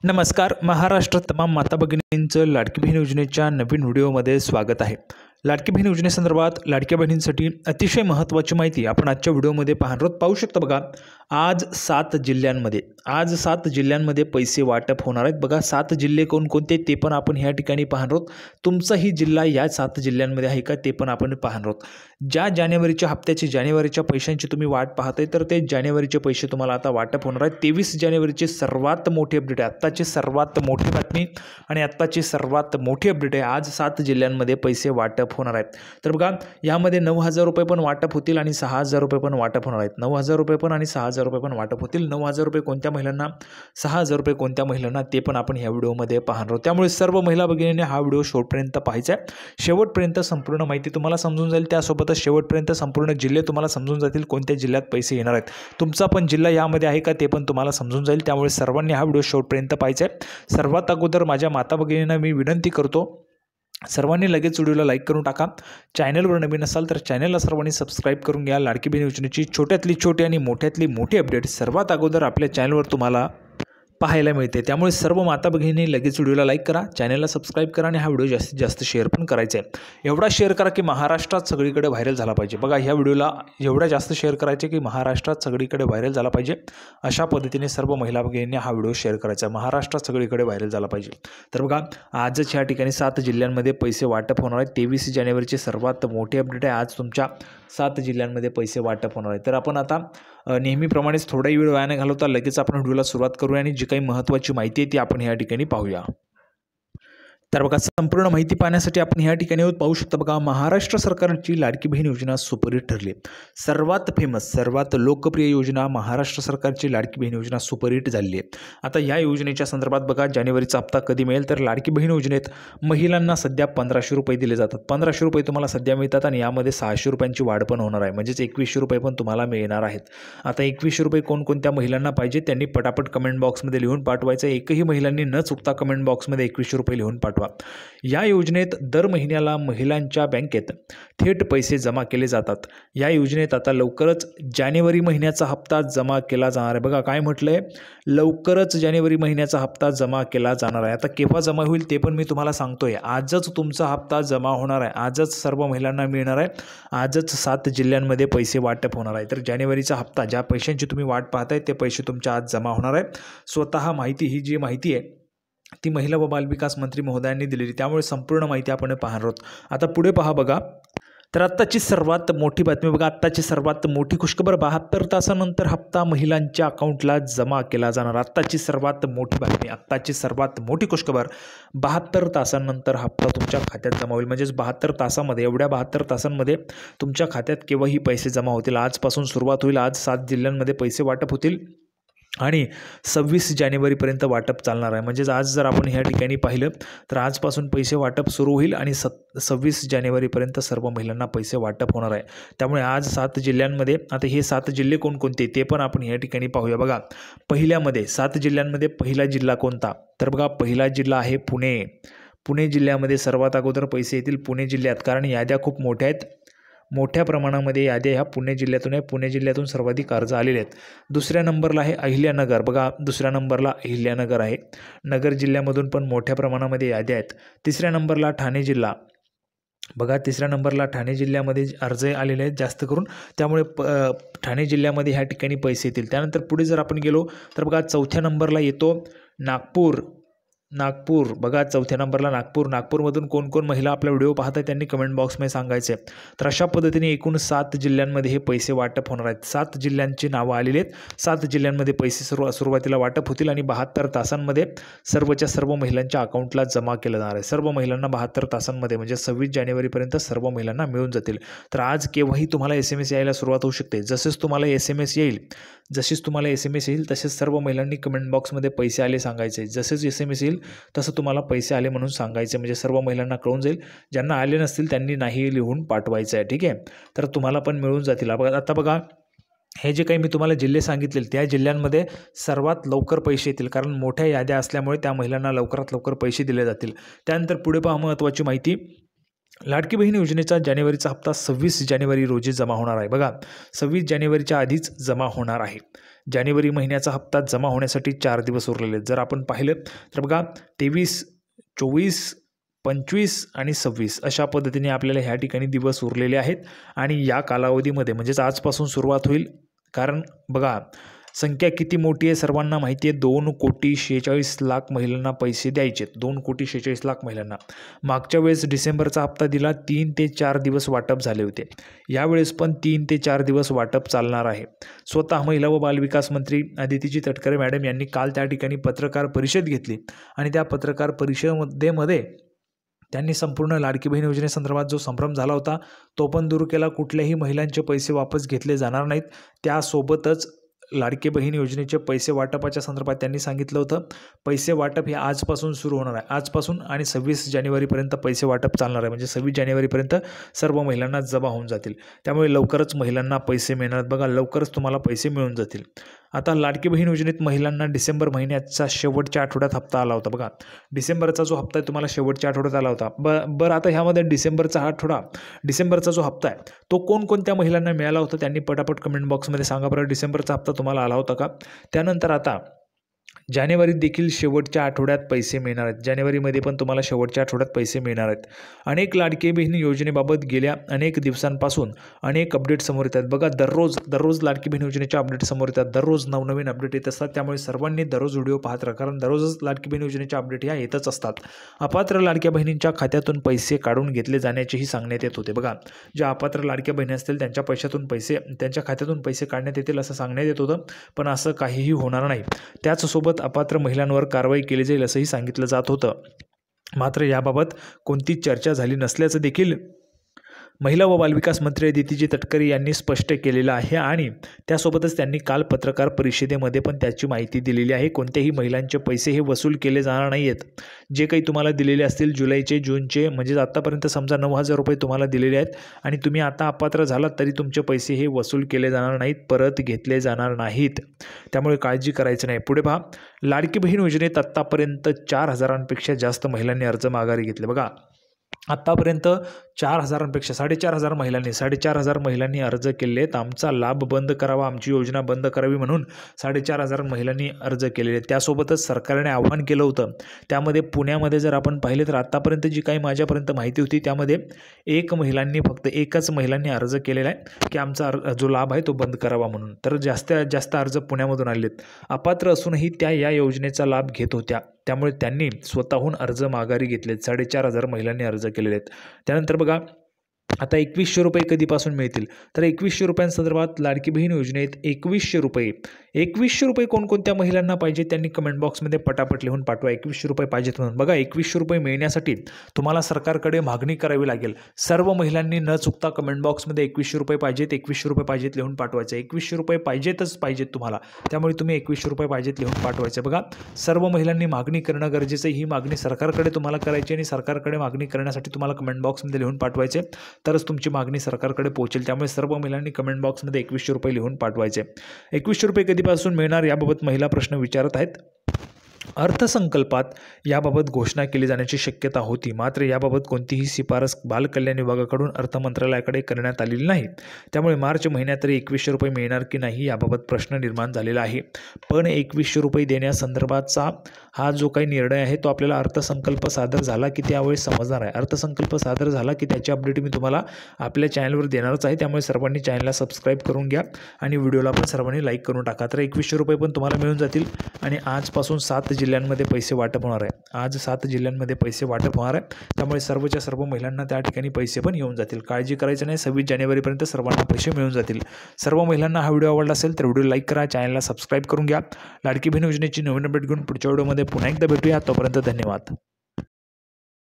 नमस्कार. महाराष्ट्र तमाम माता भगिनींचं लाडकी बहीण योजनेच्या नवीन व्हिडिओमध्ये स्वागत आहे. लाडकी बहीण योजनेसंदर्भात लाडक्या बहिणींसाठी अतिशय महत्त्वाची माहिती आपण आजच्या व्हिडिओमध्ये पाहू शकता. बघा, आज 7 जिल्ह्यांमध्ये पैसे वाटप होणार आहेत. बघा, 7 जिल्हे कोणकोणते ते पण आपण ह्या ठिकाणी पाहणार आहोत. तुमचाही जिल्हा या 7 जिल्ह्यांमध्ये आहे का ते पण आपण पाहणार आहोत. ज्या जानेवारीच्या पैशांची तुम्ही वाट पाहताय तर ते जानेवारीचे पैसे तुम्हाला आता वाटप होणार आहेत. 23 जानेवारीचे सर्वात मोठी अपडेट आहे, आत्ताची सर्वात मोठी बातमी आणि आत्ताची सर्वात मोठी अपडेट आहे. आज 7 जिल्ह्यांमध्ये पैसे वाटप होणार आहेत. तर बघा, यामध्ये 9,000 रुपये पण वाटप होतील आणि 6,000 रुपये पण वाटप होणार आहेत. 9,000 रुपये पण आणि 6,000 रुपये पण वाटप होतील. 9,000 रुपये कोणत्या महिलांना, 6,000 रुपये कोणत्या महिलांना ते पण आपण ह्या व्हिडिओमध्ये पाहणार आहोत. त्यामुळे सर्व महिला भगिनींनी हा व्हिडिओ शेवटपर्यंत पाहायचा आहे. शेवटपर्यंत संपूर्ण माहिती तुम्हाला समजून जाईल. त्यासोबतच शेवटपर्यंत संपूर्ण जिल्हे तुम्हाला समजून जातील, कोणत्या जिल्ह्यात पैसे येणार आहेत. तुमचा पण जिल्हा यामध्ये आहे का ते पण तुम्हाला समजून जाईल. त्यामुळे सर्वांनी हा व्हिडिओ शेवटपर्यंत पाहायचा आहे. सर्वात अगोदर माझ्या माता भगिनींना मी विनंती करतो, सर्वांनी लगेच व्हिडिओला लाईक करून टाका. चॅनलवर नवीन असाल तर चॅनलला सर्वांनी सबस्क्राईब करून घ्या. लाडकी बहीण योजनेची छोट्यातली छोटी आणि मोठ्यातली मोठी अपडेट सर्वात अगोदर आपल्या चॅनलवर तुम्हाला पाहायला मिळते. त्यामुळे सर्व माता भगिनी लगेच व्हिडिओला लाईक करा, चॅनलला सबस्क्राईब करा आणि हा व्हिडिओ जास्तीत जास्त शेअर पण करायचा आहे. एवढा शेअर करा की महाराष्ट्रात सगळीकडे व्हायरल झाला पाहिजे. बघा, ह्या व्हिडिओला एवढा जास्त शेअर करायचे की महाराष्ट्रात सगळीकडे व्हायरल झाला पाहिजे. अशा पद्धतीने सर्व महिला भगिनींनी हा व्हिडिओ शेअर करायचा, महाराष्ट्रात सगळीकडे व्हायरल झाला पाहिजे. तर बघा, आजच ह्या ठिकाणी 7 जिल्ह्यांमध्ये पैसे वाटप होणार आहेत. 23 जानेवारीची सर्वात मोठी अपडेट आहे. आज तुमच्या 7 जिल्ह्यांमध्ये पैसे वाटप होणार आहे. तर आपण आता नेहमीप्रमाणेच थोडाही वेळ वाया न घालवता लगेच आपण व्हिडिओला सुरुवात करूया आणि जी काही महत्त्वाची माहिती आहे ती आपण ह्या ठिकाणी पाहूया. तर बघा, संपूर्ण माहिती पाहण्यासाठी आपण ह्या ठिकाणी पाहू शकता. बघा, महाराष्ट्र सरकारची लाडकी बहीण योजना सुपरहिट ठरली. सर्वात फेमस, सर्वात लोकप्रिय योजना महाराष्ट्र सरकारची लाडकी बहीण योजना सुपरहिट झाली आहे. आता या योजनेच्या संदर्भात बघा, जानेवारीचा हप्ता कधी मिळेल तर लाडकी बहीण योजनेत महिलांना सध्या 1,500 रुपये दिले जातात. 1,500 रुपये तुम्हाला सध्या मिळतात आणि यामध्ये 600 रुपयांची वाढ पण होणार आहे, म्हणजेच 2,100 रुपये पण तुम्हाला मिळणार आहेत. आता 2,100 रुपये कोणकोणत्या महिलांना पाहिजे त्यांनी पटापट कमेंट बॉक्समध्ये लिहून पाठवायचं. एकही महिलांनी न चुकता कमेंट बॉक्समध्ये 2,100 रुपये लिहून पाठवा. या योजनेत दर महिन्याला महिलांच्या बँकेत थेट पैसे जमा केले जातात. या योजनेत आता लवकरच जानेवारी महिन्याचा हप्ता जमा केला जाणार आहे. बघा, काय म्हटलंय, लवकरच जानेवारी महिन्याचा हप्ता जमा केला जाणार आहे. आता केव्हा जमा होईल ते पण मी तुम्हाला सांगतोय. आजच तुमचा हप्ता जमा होणार आहे. आजच सर्व महिलांना मिळणार आहे. आजच 7 जिल्ह्यांमध्ये पैसे वाटप होणार आहे. तर जानेवारीचा हप्ता, ज्या पैशांची तुम्ही वाट पाहताय ते पैसे तुमच्या आज जमा होणार आहे. स्वतः ही जी माहिती आहे ती महिला व बालविकास मंत्री महोदयांनी दिलेली, त्यामुळे संपूर्ण माहिती आपण पाहणार आहोत. आता पुढे पहा. बघा, तर आत्ताची सर्वात मोठी बातमी. बघा, आत्ताची सर्वात मोठी खुशखबर, 72 तासानंतर हप्ता महिलांच्या अकाउंटला जमा केला जाणार. आत्ताची सर्वात मोठी बातमी, आत्ताची सर्वात मोठी खुशखबर, 72 तासांनंतर हप्ता तुमच्या खात्यात जमा होईल. म्हणजेच 72 तासामध्ये, एवढ्या 72 तासांमध्ये तुमच्या खात्यात केव्हाही पैसे जमा होतील. आजपासून सुरुवात होईल. आज 7 जिल्ह्यांमध्ये पैसे वाटप होतील आणि 26 जानेवारीपर्यंत वाटप चालणार आहे. म्हणजेच आज जर आपण ह्या ठिकाणी पाहिलं तर आजपासून पैसे वाटप सुरू होईल आणि 26 जानेवारीपर्यंत सर्व महिलांना पैसे वाटप होणार आहे. त्यामुळे आज 7 जिल्ह्यांमध्ये, आता हे 7 जिल्हे कोणकोणते ते पण आपण ह्या ठिकाणी पाहूया. बघा, पहिल्यामध्ये 7 जिल्ह्यांमध्ये पहिला जिल्हा कोणता, तर बघा, पहिला जिल्हा आहे पुणे. पुणे जिल्ह्यामध्ये सर्वात अगोदर पैसे येतील पुणे जिल्ह्यात, कारण याद्या खूप मोठ्या आहेत. मोठ्या प्रमाणामध्ये याद्या ह्या पुणे जिल्ह्यातून आहे. पुणे जिल्ह्यातून सर्वाधिक अर्ज आलेले आहेत. दुसऱ्या नंबरला आहे अहिल्यानगर. बघा, दुसऱ्या नंबरला अहिल्यानगर आहे. नगर जिल्ह्यामधून पण मोठ्या प्रमाणामध्ये याद्या आहेत. तिसऱ्या नंबरला ठाणे जिल्हा. बघा, तिसऱ्या नंबरला ठाणे जिल्ह्यामध्ये अर्ज आलेले आहेत जास्त करून, त्यामुळे ठाणे जिल्ह्यामध्ये ह्या ठिकाणी पैसे येतील. त्यानंतर पुढे जर आपण गेलो तर बघा, चौथ्या नंबरला येतो नागपूर. बघा, चौथ्या नंबरला नागपूरमधून कोण कोण महिला आपला व्हिडिओ पाहतात त्यांनी कमेंट बॉक्समध्ये सांगायचे. तर अशा पद्धतीने एकूण 7 जिल्ह्यांमध्ये हे पैसे वाटप होणार आहेत. 7 जिल्ह्यांची नावं आलेली आहेत. 7 जिल्ह्यांमध्ये पैसे सुरुवातीला वाटप होतील आणि 72 तासांमध्ये सर्वच्या सर्व महिलांच्या अकाउंटला जमा केलं जाणार आहे. सर्व महिलांना 72 तासांमध्ये, म्हणजे 26 जानेवारीपर्यंत सर्व महिलांना मिळून जातील. तर आज केव्हाही तुम्हाला SMS यायला सुरुवात होऊ शकते. जसेच तुम्हाला SMS येईल तसेच सर्व महिलांनी कमेंट बॉक्समध्ये पैसे आले सांगायचे. जसेच SMS येईल तसं तुम्हाला पैसे आले म्हणून सांगायचे, म्हणजे सर्व महिलांना कळून जाईल. ज्यांना आले नसतील त्यांनी नाही लिहून पाठवायचं आहे. ठीक आहे, तर तुम्हाला पण मिळून जातील. आता बघा, हे जे काही मी तुम्हाला जिल्हे सांगितले त्या जिल्ह्यांमध्ये सर्वात लवकर पैसे येतील, कारण मोठ्या याद्या असल्यामुळे त्या महिलांना लवकरात लवकर पैसे दिले जातील. त्यानंतर पुढे पहा महत्त्वाची माहिती, लाडकी बहीण योजनेचा जानेवारीचा हप्ता 26 जानेवारी रोजी जमा होणार आहे. बघा, 26 जानेवारीच्या आधीच जमा होणार आहे. जानेवारी महिन्याचा हप्ता जमा होण्यासाठी 4 दिवस उरलेले आहेत. जर आपण पाहिलं तर बघा 23, 24, 25 आणि 26 अशा पद्धतीने आपल्याला ह्या ठिकाणी दिवस उरलेले आहेत आणि या कालावधीमध्ये म्हणजेच आजपासून सुरुवात होईल. कारण बघा संख्या किती मोठी आहे सर्वांना माहिती आहे. 2,46,00,000 महिलांना पैसे द्यायचे. 2,46,00,000 महिलांना. मागच्या वेळेस डिसेंबरचा हप्ता दिला 3 ते 4 दिवस वाटप झाले होते. यावेळेस पण 3 ते 4 दिवस वाटप चालणार आहे. स्वतः महिला व बालविकास मंत्री अदिती तटकरे मॅडम यांनी काल त्या ठिकाणी पत्रकार परिषद घेतली आणि त्या पत्रकार परिषदेमध्ये त्यांनी संपूर्ण लाडकी बहीण योजनेसंदर्भात जो संभ्रम झाला होता तो पण दूर केला. कुठल्याही महिलांचे पैसे वापस घेतले जाणार नाहीत. त्यासोबतच लाडकी बहीण योजनेचे पैसे वाटपाच्या संदर्भात त्यांनी सांगितलं होतं पैसे वाटप हे आजपासून सुरू होणार आहे. आजपासून आणि 26 जानेवारीपर्यंत पैसे वाटप चालणार आहे. म्हणजे 26 जानेवारीपर्यंत सर्व महिलांना जमा होऊन जातील. त्यामुळे लवकरच महिलांना पैसे मिळणार. बघा लवकरच तुम्हाला पैसे मिळून जातील. आता लाडकी बहीण योजनेत महिलांना डिसेंबर महिन्याचा शेवटच्या आठवड्यात हप्ता आला होता. बघा डिसेंबरचा जो हप्ता आहे तुम्हाला शेवटच्या आठवड्यात आला होता. बरं आता ह्यामध्ये डिसेंबरचा जो हप्ता आहे तो कोणकोणत्या महिलांना मिळाला होता त्यांनी पटापट कमेंट बॉक्समध्ये सांगा बरं. डिसेंबरचा हप्ता तुम्हाला आला होता का? त्यानंतर आता जानेवारीत देखील शेवटच्या आठवड्यात पैसे मिळणार आहेत. जानेवारीमध्ये पण तुम्हाला शेवटच्या आठवड्यात पैसे मिळणार आहेत. अनेक लाडकी बहीण योजनेबाबत गेल्या अनेक दिवसांपासून अनेक अपडेट समोर येत आहेत. बघा दररोज लाडकी बहीण योजनेच्या अपडेट समोर येतात. दररोज नवनवीन अपडेट येत असतात. त्यामुळे सर्वांनी दररोज व्हिडिओ पाहत राहा. कारण दररोजच लाडकी बहीण योजनेच्या अपडेट ह्या येतच असतात. अपात्र लाडक्या बहिणींच्या खात्यातून पैसे काढून घेतले जाण्याचेही सांगण्यात येत होते. बघा ज्या अपात्र लाडक्या बहिणी असतील त्यांच्या त्यांच्या खात्यातून पैसे काढण्यात येतील असं सांगण्यात येत होतं. पण असं काहीही होणार नाही. त्याचसोबत अपात्र महिलांवर कारवाई केली जाईल असंही सांगितलं जात होतं. मात्र याबाबत कोणतीच चर्चा झाली नसल्याचं देखील महिला व बालविकास मंत्री अदिती तटकरे यांनी स्पष्ट केलेलं आहे आणि त्यासोबतच त्यांनी काल पत्रकार परिषदेमध्ये पण त्याची माहिती दिलेली आहे. कोणत्याही महिलांचे पैसे हे वसूल केले जाणार नाही आहेत. जे काही तुम्हाला दिलेले असतील जुलैचे जूनचे म्हणजे आत्तापर्यंत समजा 9,000 रुपये तुम्हाला दिलेले आहेत आणि तुम्ही आता अपात्र झालात तरी तुमचे पैसे हे वसूल केले जाणार नाहीत, परत घेतले जाणार नाहीत. त्यामुळे काळजी करायचं नाही. पुढे पहा, लाडकी बहीण योजनेत आत्तापर्यंत 4,000पेक्षा जास्त महिलांनी अर्ज माघारी घेतले. बघा आत्तापर्यंत 4,000पेक्षा 4,500 महिलांनी अर्ज केले आहेत. आमचा लाभ बंद करावा, आमची योजना बंद करावी म्हणून 4,500 महिलांनी अर्ज केलेले आहेत. त्यासोबतच सरकारने आवाहन केलं होतं. त्यामध्ये पुण्यामध्ये जर आपण पाहिले तर आत्तापर्यंत जी काही माझ्यापर्यंत माहिती होती त्यामध्ये फक्त एकच महिलांनी अर्ज केलेला आहे की आमचा जो लाभ आहे तो बंद करावा म्हणून. तर जास्तीत जास्त अर्ज पुण्यामधून आलेत. अपात्र असूनही त्या या योजनेचा लाभ घेत होत्या. त्यामुळे त्यांनी स्वतःहून अर्ज माघारी घेतलेत. 4,500 महिलांनी अर्ज केलेले आहेत. त्यानंतर बघा आता 2,100 रुपये कधीपासून मिळतील तर 2,100 रुपयांसंदर्भात लाडकी बहीण योजनेत 2,100 रुपये कोणकोणत्या महिलांना पाहिजे त्यांनी कमेंट बॉक्समध्ये पटापट लिहून पाठवा. 2,100 रुपये पाहिजेत म्हणून. बघा 2,100 रुपये मिळण्यासाठी तुम्हाला सरकारकडे मागणी करावी लागेल. सर्व महिलांनी न चुकता कमेंट बॉक्समध्ये 2,100 रुपये पाहिजेत लिहून पाठवायचं. 2,100 रुपये पाहिजेत तुम्हाला. त्यामुळे तुम्ही 2,100 रुपये पाहिजेत लिहून पाठवायचे. बघा सर्व महिलांनी मागणी करणं गरजेचं आहे. ही मागणी सरकारकडे तुम्हाला करायची आणि सरकारकडे मागणी करण्यासाठी तुम्हाला कमेंट बॉक्समध्ये लिहून पाठवायचे तरच तुमची मागणी सरकारकडे पोहोचेल. त्यामुळे सर्व महिलांनी कमेंट बॉक्समध्ये 2,100 रुपये लिहून पाठवायचे. 2,100 रुपये कधीपासून मिळणार याबाबत महिला प्रश्न विचारत आहेत. अर्थसंकल्पात याबाबत घोषणा केली जाण्याची शक्यता होती. मात्र याबाबत कोणतीही शिफारस बालकल्याण विभागाकडून अर्थ मंत्रालयाकडे करण्यात आलेली नाही. त्यामुळे मार्च महिन्यात तरी 2,100 रुपये मिळणार की नाही याबाबत प्रश्न निर्माण झालेला आहे. पण 2,100 रुपये देण्यासंदर्भातचा हा जो काही निर्णय आहे तो आपल्याला अर्थसंकल्प सादर झाला की त्यावेळेस समजणार आहे. अर्थसंकल्प सादर झाला की त्याची अपडेट मी तुम्हाला आपल्या चॅनलवर देणारच आहे. त्यामुळे सर्वांनी चॅनलला सबस्क्राईब करून घ्या आणि व्हिडिओला पण सर्वांनी लाईक करून टाका. तर 2,100 रुपये पण तुम्हाला मिळून जातील आणि आजपासून 7 जिल्ह्यांमध्ये पैसे वाटप होणार आहे. आज 7 जिल्ह्यांमध्ये पैसे वाटप होणार आहे. त्यामुळे सर्वच्या सर्व महिलांना त्या ठिकाणी पैसे पण येऊन जातील. काळजी करायचं नाही. 26 जानेवारीपर्यंत सर्वांना पैसे मिळून जातील. सर्व महिलांना हा व्हिडिओ आवडला असेल तर व्हिडिओ लाईक करा, चॅनलला सबस्क्राईब करून घ्या. लाडकी बहीण योजनेची नवीन अपडेट घेऊन पुढच्या व्हिडिओमध्ये पुन्हा एकदा भेटूया. तोपर्यंत धन्यवाद.